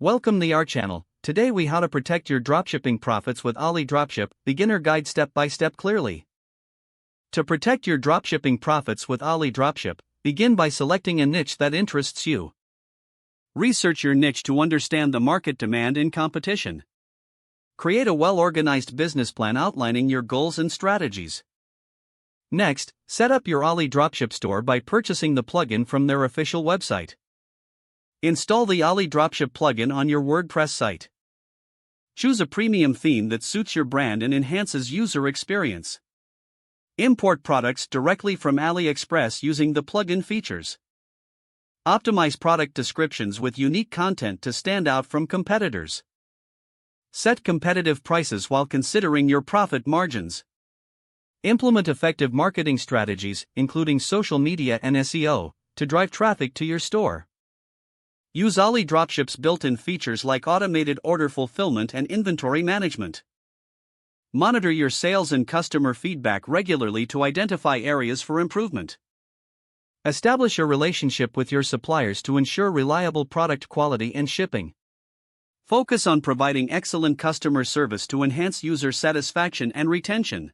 Welcome to our channel. Today we how to protect your dropshipping profits with AliDropship, beginner guide step by step clearly. To protect your dropshipping profits with AliDropship, begin by selecting a niche that interests you. Research your niche to understand the market demand and competition. Create a well-organized business plan outlining your goals and strategies. Next, set up your AliDropship store by purchasing the plugin from their official website. Install the AliDropship plugin on your WordPress site. Choose a premium theme that suits your brand and enhances user experience. Import products directly from AliExpress using the plugin features. Optimize product descriptions with unique content to stand out from competitors. Set competitive prices while considering your profit margins. Implement effective marketing strategies, including social media and SEO, to drive traffic to your store. Use AliDropship's built-in features like automated order fulfillment and inventory management. Monitor your sales and customer feedback regularly to identify areas for improvement. Establish a relationship with your suppliers to ensure reliable product quality and shipping. Focus on providing excellent customer service to enhance user satisfaction and retention.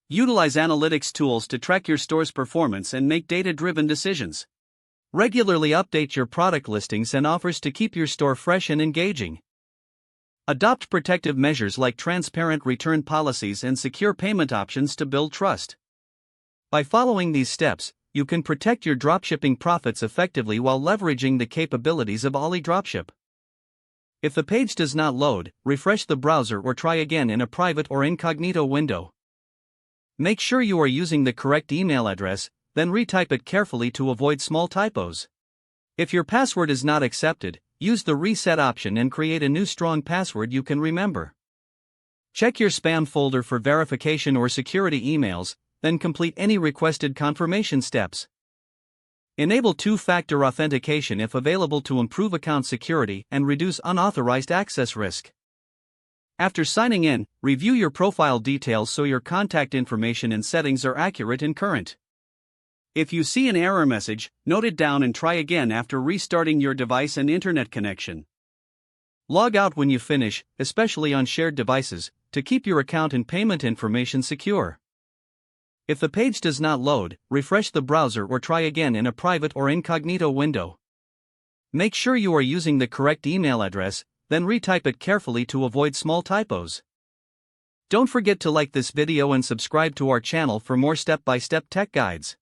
Utilize analytics tools to track your store's performance and make data-driven decisions. Regularly update your product listings and offers to keep your store fresh and engaging. Adopt protective measures like transparent return policies and secure payment options to build trust. By following these steps, you can protect your dropshipping profits effectively while leveraging the capabilities of AliDropship. If the page does not load, refresh the browser or try again in a private or incognito window. Make sure you are using the correct email address, then retype it carefully to avoid small typos. If your password is not accepted, use the reset option and create a new strong password you can remember. Check your spam folder for verification or security emails, then complete any requested confirmation steps. Enable two-factor authentication if available to improve account security and reduce unauthorized access risk. After signing in, review your profile details so your contact information and settings are accurate and current. If you see an error message, note it down and try again after restarting your device and internet connection. Log out when you finish, especially on shared devices, to keep your account and payment information secure. If the page does not load, refresh the browser or try again in a private or incognito window. Make sure you are using the correct email address, then retype it carefully to avoid small typos. Don't forget to like this video and subscribe to our channel for more step-by-step tech guides.